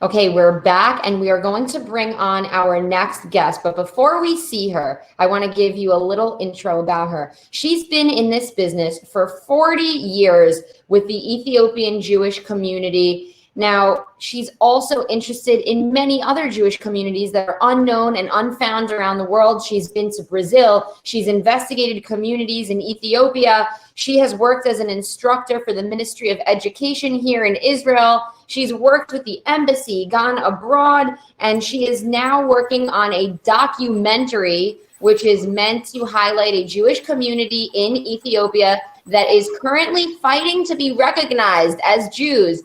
Okay, we're back and we are going to bring on our next guest. But before we see her, I want to give you a little intro about her. She's been in this business for 40 years with the Ethiopian Jewish community. Now, she's also interested in many other Jewish communities that are unknown and unfound around the world. She's been to Brazil. She's investigated communities in Ethiopia. She has worked as an instructor for the Ministry of Education here in Israel. She's worked with the embassy, gone abroad, and she is now working on a documentary which is meant to highlight a Jewish community in Ethiopia that is currently fighting to be recognized as Jews.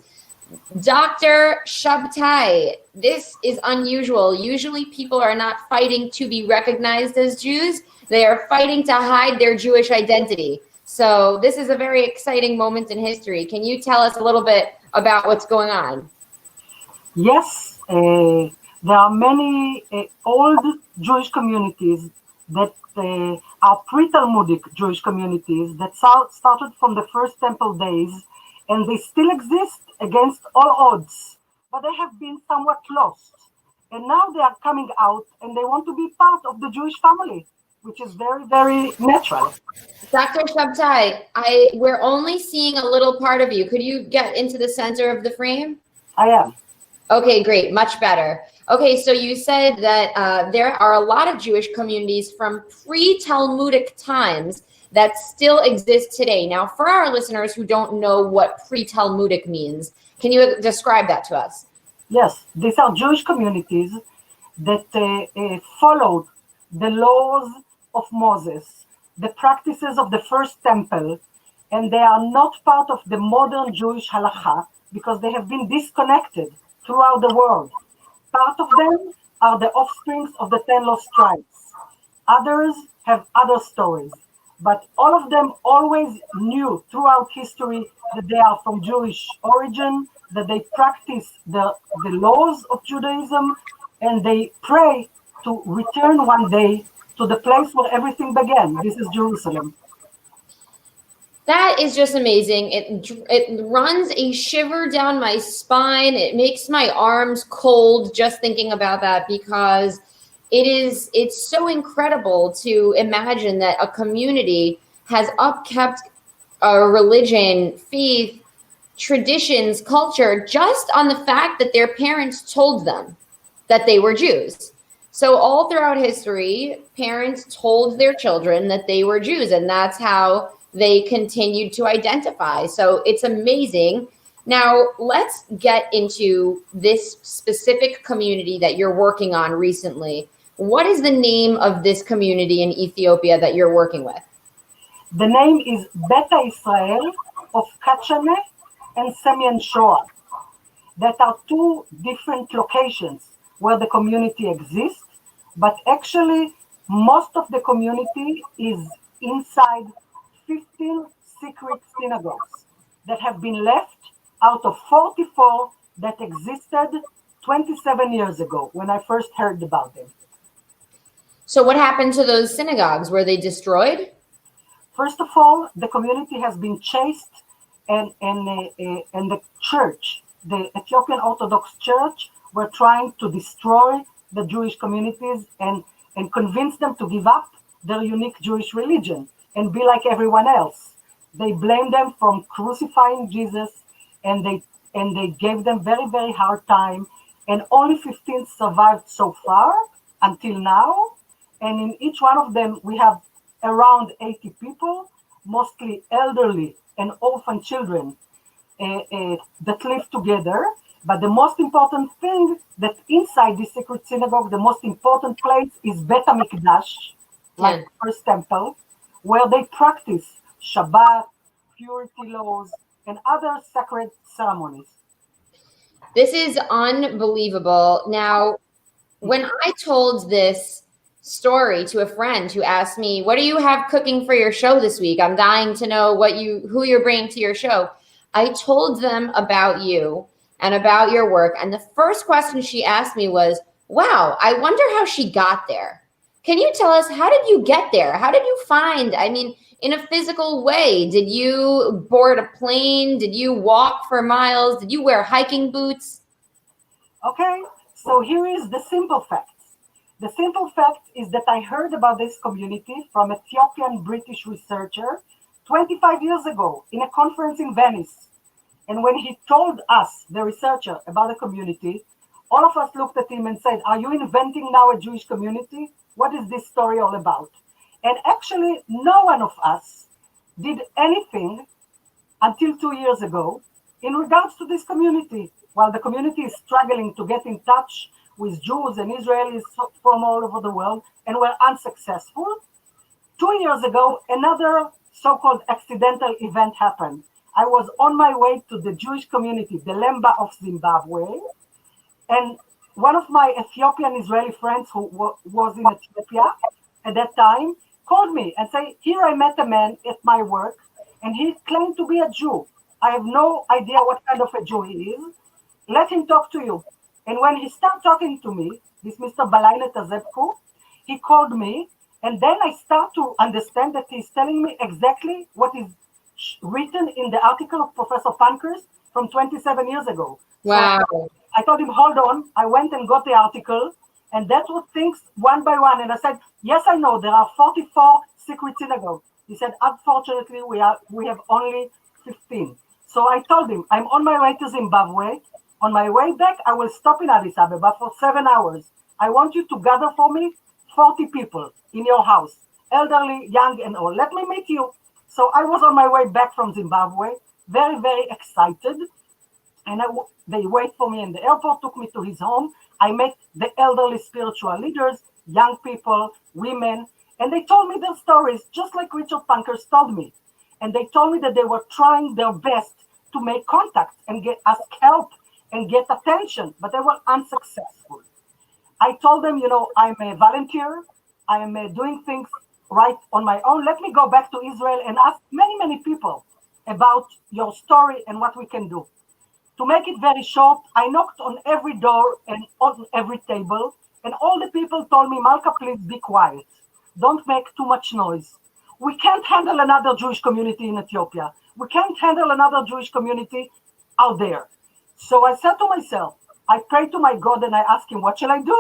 Dr. Shabtay, this is unusual. Usually people are not fighting to be recognized as Jews. They are fighting to hide their Jewish identity. So this is a very exciting moment in history. Can you tell us a little bit about what's going on? Yes, there are many old Jewish communities that are Pretalmudic Jewish communities that started from the first temple days, and they still exist against all odds, but they have been somewhat lost. And now they are coming out and they want to be part of the Jewish family, which is very, very natural. Dr. Shabtay, we're only seeing a little part of you. Could you get into the center of the frame? I am. Okay, great, much better. Okay, so you said that there are a lot of Jewish communities from pre-Talmudic times that still exist today. Now, for our listeners who don't know what pre-Talmudic means, can you describe that to us? Yes, these are Jewish communities that followed the laws of Moses, the practices of the first temple, and they are not part of the modern Jewish halacha because they have been disconnected throughout the world. Part of them are the offsprings of the 10 lost tribes. Others have other stories. But all of them always knew throughout history that they are from Jewish origin, that they practice the laws of Judaism, and they pray to return one day to the place where everything began. This is Jerusalem. That is just amazing. It runs a shiver down my spine. It makes my arms cold just thinking about that, because it's so incredible to imagine that a community has upkept a religion, faith, traditions, culture, just on the fact that their parents told them that they were Jews. So all throughout history, parents told their children that they were Jews, and that's how they continued to identify. So it's amazing. Now, let's get into this specific community that you're working on recently. What is the name of this community in Ethiopia that you're working with? The name is Beita Israel of Kachane and Semien Shoah. That are two different locations where the community exists, but actually most of the community is inside 15 secret synagogues that have been left out of 44 that existed 27 years ago when I first heard about them. So what happened to those synagogues? Were they destroyed? First of all, the community has been chased, and the church, the Ethiopian Orthodox Church, were trying to destroy the Jewish communities and convince them to give up their unique Jewish religion and be like everyone else. They blamed them from crucifying Jesus, and they gave them very, very hard time. And only 15 survived so far until now. And in each one of them, we have around 80 people, mostly elderly and orphan children that live together. But the most important thing that inside this secret synagogue, the most important place is Beit HaMikdash, like the first temple, where they practice Shabbat, purity laws, and other sacred ceremonies. This is unbelievable. Now, when I told this story to a friend who asked me, what do you have cooking for your show this week? I'm dying to know who you're bringing to your show. I told them about you and about your work. And the first question she asked me was, wow, I wonder how she got there. Can you tell us, how did you get there? How did you find, in a physical way, did you board a plane? Did you walk for miles? Did you wear hiking boots? Okay, so here is the simple facts. The simple fact is that I heard about this community from Ethiopian British researcher 25 years ago in a conference in Venice. And when he told us, the researcher, about the community, all of us looked at him and said, "Are you inventing now a Jewish community? What is this story all about?" And actually, no one of us did anything until 2 years ago in regards to this community. While the community is struggling to get in touch with Jews and Israelis from all over the world and were unsuccessful, 2 years ago, another so-called accidental event happened. I was on my way to the Jewish community, the Lemba of Zimbabwe, and one of my Ethiopian Israeli friends who was in Ethiopia at that time called me and said, "Here I met a man at my work, and he claimed to be a Jew. I have no idea what kind of a Jew he is. Let him talk to you." And when he started talking to me, this Mr. Balaynet Azebku, he called me, and then I start to understand that he's telling me exactly what is written in the article of Professor Pankhurst from 27 years ago. Wow. So I told him, "Hold on." I went and got the article, and that was things one by one. And I said, "Yes, I know there are 44 secret synagogues." He said, "Unfortunately, we have only 15. So I told him, "I'm on my way to Zimbabwe. On my way back, I will stop in Addis Ababa for 7 hours. I want you to gather for me 40 people in your house, elderly, young, and old. Let me meet you." So I was on my way back from Zimbabwe, very, very excited. And they wait for me in the airport, took me to his home. I met the elderly spiritual leaders, young people, women, and they told me their stories, just like Richard Pankhurst told me. And they told me that they were trying their best to make contact and ask help and get attention, but they were unsuccessful. I told them, I'm a volunteer. I am doing things right on my own. Let me go back to Israel and ask many, many people about your story and what we can do. To make it very short, I knocked on every door and on every table, and all the people told me, "Malka, please be quiet. Don't make too much noise. We can't handle another Jewish community in Ethiopia. We can't handle another Jewish community out there." So I said to myself, I prayed to my God and I asked him, "What shall I do?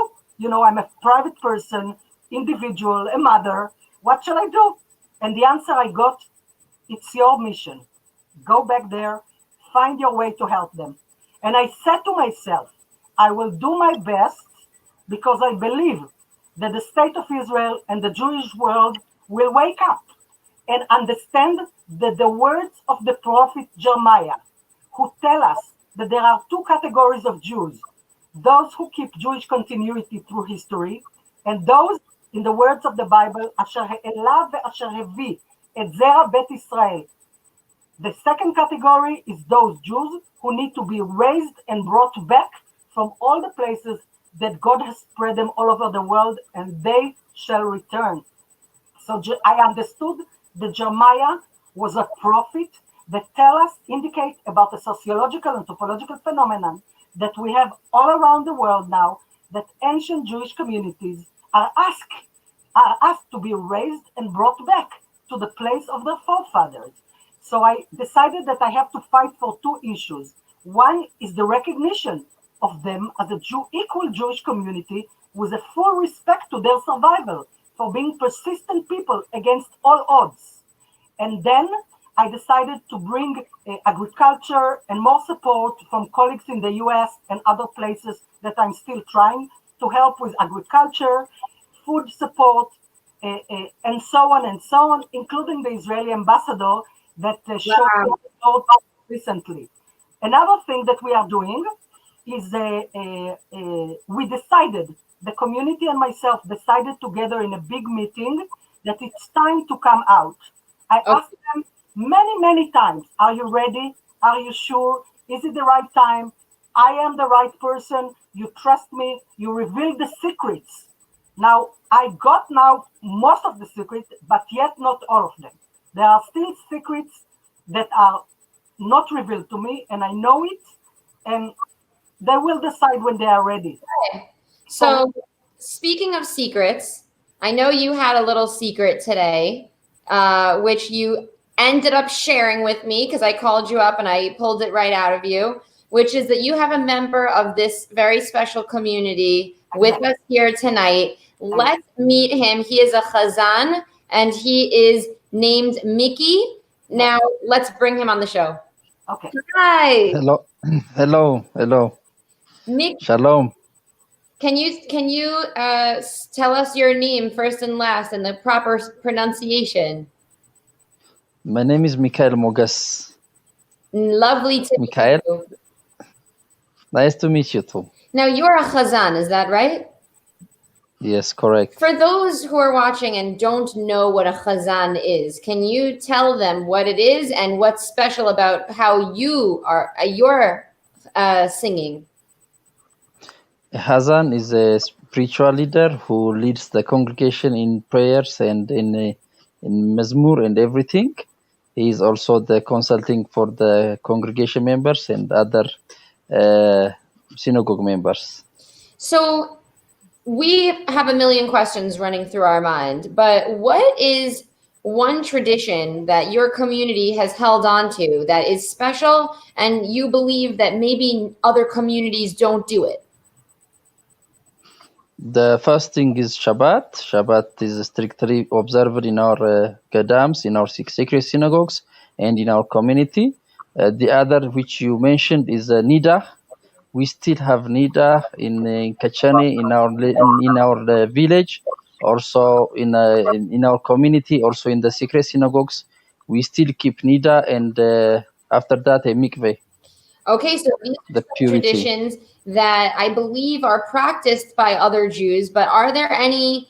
I'm a private person, individual, a mother. What shall I do?" And the answer I got, "It's your mission. Go back there, find your way to help them." And I said to myself, I will do my best because I believe that the state of Israel and the Jewish world will wake up and understand that the words of the prophet Jeremiah, who tell us that there are two categories of Jews, those who keep Jewish continuity through history, and those, in the words of the Bible, asher ha'ela ve'asher hevi et zera Beita Israel. The second category is those Jews who need to be raised and brought back from all the places that God has spread them all over the world, and they shall return. So I understood that Jeremiah was a prophet that indicate about a sociological and anthropological phenomenon that we have all around the world now, that ancient Jewish communities are asked to be raised and brought back to the place of their forefathers. So I decided that I have to fight for two issues. One is the recognition of them as a equal Jewish community with a full respect to their survival for being persistent people against all odds. And then I decided to bring agriculture and more support from colleagues in the US and other places that I'm still trying to help with agriculture, food support, and so on, including the Israeli ambassador that showed up recently. Another thing that we are doing is we decided, the community and myself decided together in a big meeting that it's time to come out. I asked them many, many times, "Are you ready? Are you sure? Is it the right time? I am the right person. You trust me. You reveal the secrets." Now, I got most of the secrets, but yet not all of them. There are still secrets that are not revealed to me, and I know it, and they will decide when they are ready. Okay. So speaking of secrets, I know you had a little secret today, which you ended up sharing with me because I called you up and I pulled it right out of you. which is that you have a member of this very special community with us here tonight. Let's meet him. He is a chazan, and he is named Mickey. Now, let's bring him on the show. Okay. Hi. Hello. Mickey, Shalom. can you tell us your name first and last and the proper pronunciation? My name is Mikhail Mogas. Lovely to meet Mikhail. you. Nice to meet you too. Now, you're a chazan, is that right? Yes, correct. For those who are watching and don't know what a chazan is, can you tell them what it is and what's special about how you're singing? A Hazan is a spiritual leader who leads the congregation in prayers and in Mazmur and everything. He is also the consulting for the congregation members and other synagogue members. So we have a million questions running through our mind, but what is one tradition that your community has held on to that is special and you believe that maybe other communities don't do it? The first thing is Shabbat. Shabbat is strictly observed in our gadams, in our sacred synagogues, and in our community. The other, which you mentioned, is Niddah. We still have Niddah in Kachani, in our village, also in our community, also in the sacred synagogues. We still keep Niddah, and after that, a mikveh. Okay, so these The are purity. traditions that I believe are practiced by other Jews, but are there any,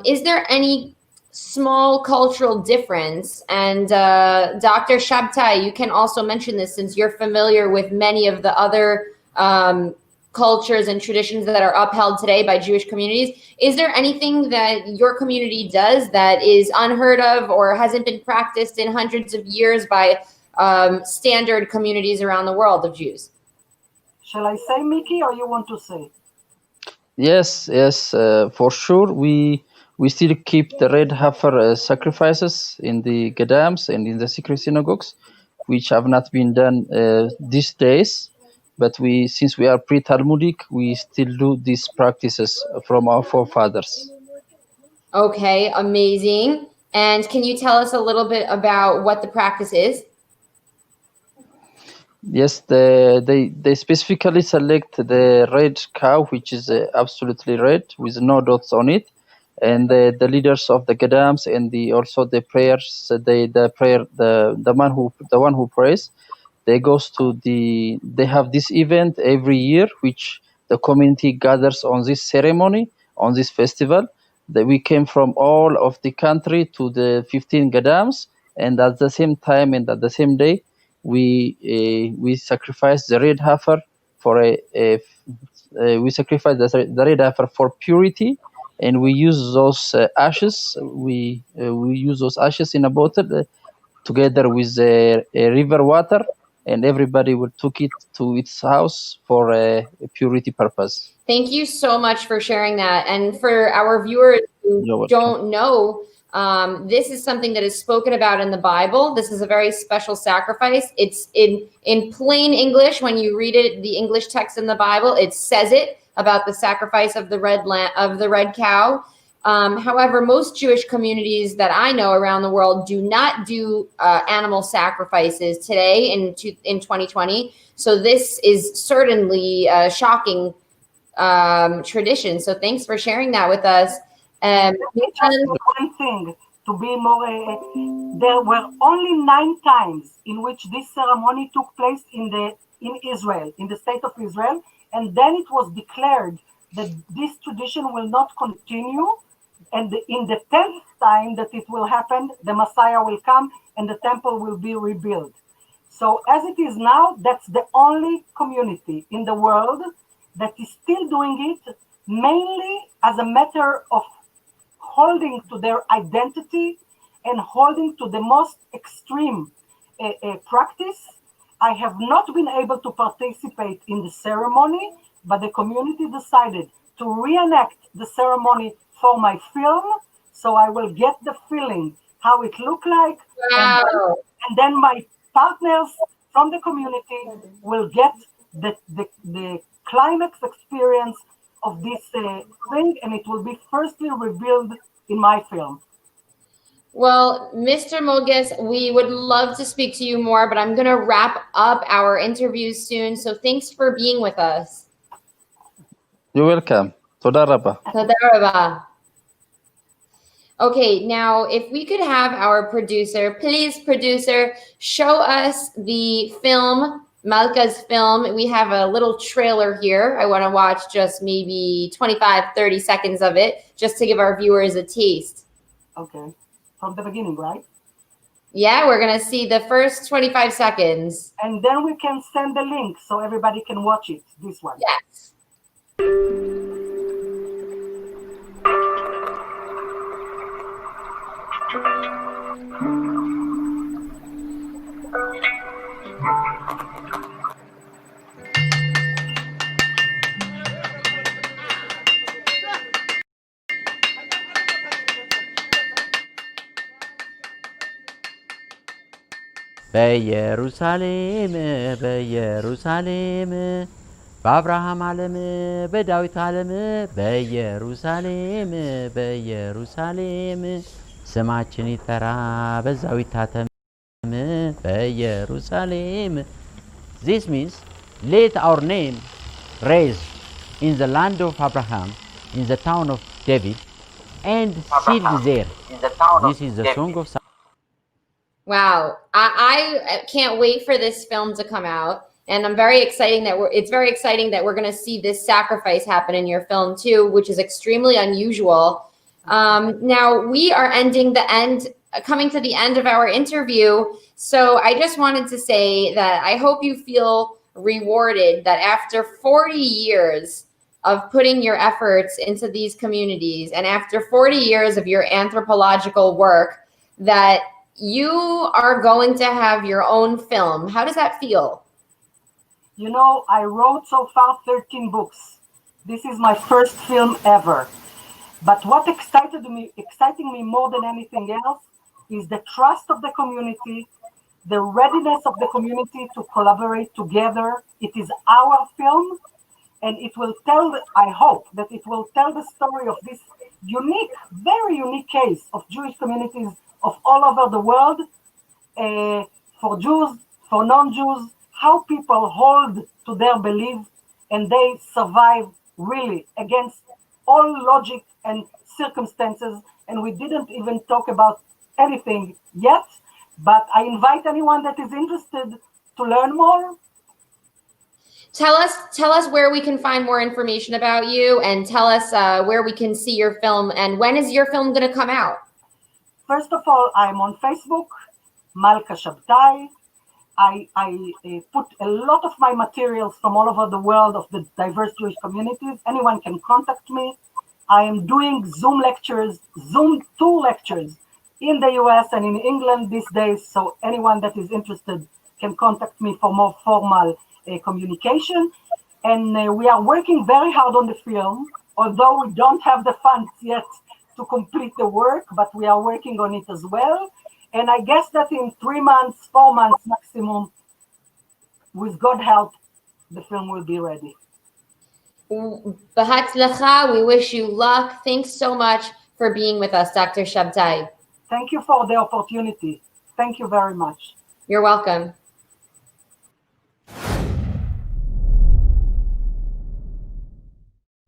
is there any small cultural difference? And Dr. Shabtay, you can also mention this since you're familiar with many of the other cultures and traditions that are upheld today by Jewish communities. Is there anything that your community does that is unheard of or hasn't been practiced in hundreds of years by standard communities around the world of Jews? Shall I say, Mickey, or you want to say? Yes, for sure. We still keep the red heifer sacrifices in the gadams and in the secret synagogues, which have not been done these days. But since we are pre-Talmudic, we still do these practices from our forefathers. Okay, amazing. And can you tell us a little bit about what the practice is? Yes, they specifically select the red cow, which is absolutely red with no dots on it, and the leaders of the gadams and also the prayers, the one who prays, they have this event every year, which the community gathers on this ceremony, on this festival. That we came from all of the country to the 15 gadams, and at the same time and at the same day, we sacrifice the red heifer we sacrifice the red heifer for purity, and we use those ashes. We use those ashes in a bottle together with river water, and everybody will take it to its house for a purity purpose. Thank you so much for sharing that. And for our viewers who don't know, this is something that is spoken about in the Bible. This is a very special sacrifice. It's in plain English. When you read it, the English text in the Bible, it says it about the sacrifice of the red cow. However, most Jewish communities that I know around the world do not do animal sacrifices today in 2020. So this is certainly a shocking tradition. So thanks for sharing that with us. One thing to be more, there were only 9 times in which this ceremony took place in Israel, in the state of Israel, and then it was declared that this tradition will not continue. And in the 10th time that it will happen, the Messiah will come and the temple will be rebuilt. So as it is now, that's the only community in the world that is still doing it, mainly as a matter of holding to their identity and holding to the most extreme practice. I have not been able to participate in the ceremony, but the community decided to reenact the ceremony for my film, so I will get the feeling how it looked like. Wow. And then my partners from the community will get the climax experience of this thing, and it will be firstly revealed in my film. Well, Mr. Malkas, we would love to speak to you more, but I'm going to wrap up our interview soon. So thanks for being with us. You're welcome. Toda rabba. Toda rabba. Okay, now if we could have our producer, please, producer, show us the film, Malka's film. We have a little trailer here. I want to watch just maybe 25, 30 seconds of it, just to give our viewers a taste. Okay, from the beginning, right? Yeah, we're going to see the first 25 seconds. And then we can send the link so everybody can watch it, this one. Yes. በኢየሩሳሌም በኢየሩሳሌም በአብርሃም ዓለም በዳዊት ዓለም በኢየሩሳሌም በኢየሩሳሌም ስማችን ይጠራ በዛው ይታተም በኢየሩሳሌም. This means let our name raise in the land of Abraham, in the town of David, and sealed there. This is the song of Wow, I can't wait for this film to come out, and I'm very exciting that it's very exciting that we're going to see this sacrifice happen in your film too, which is extremely unusual. Now we are coming to the end of our interview, so I just wanted to say that I hope you feel rewarded that after 40 years of putting your efforts into these communities, and after 40 years of your anthropological work, that you are going to have your own film. How does that feel? You know, I wrote so far 13 books. This is my first film ever. But what exciting me more than anything else is the trust of the community, the readiness of the community to collaborate together. It is our film, and it will tell, I hope that it will tell the story of this unique, very unique case of Jewish communities of all over the world, for Jews, for non-Jews, how people hold to their belief and they survive really against all logic and circumstances. And we didn't even talk about anything yet, but I invite anyone that is interested to learn more. Tell us where we can find more information about you, and tell us where we can see your film, and when is your film going to come out? First of all, I'm on Facebook, Malka Shabtay. I put a lot of my materials from all over the world of the diverse Jewish communities. Anyone can contact me. I am doing Zoom tour lectures in the US and in England these days. So anyone that is interested can contact me for more formal communication. And we are working very hard on the film, although we don't have the funds yet to complete the work, but we are working on it as well. And I guess that in 3 months, 4 months maximum, with God's help, the film will be ready. B'hatzlacha, we wish you luck. Thanks so much for being with us, Dr. Shabtay. Thank you for the opportunity. Thank you very much. You're welcome.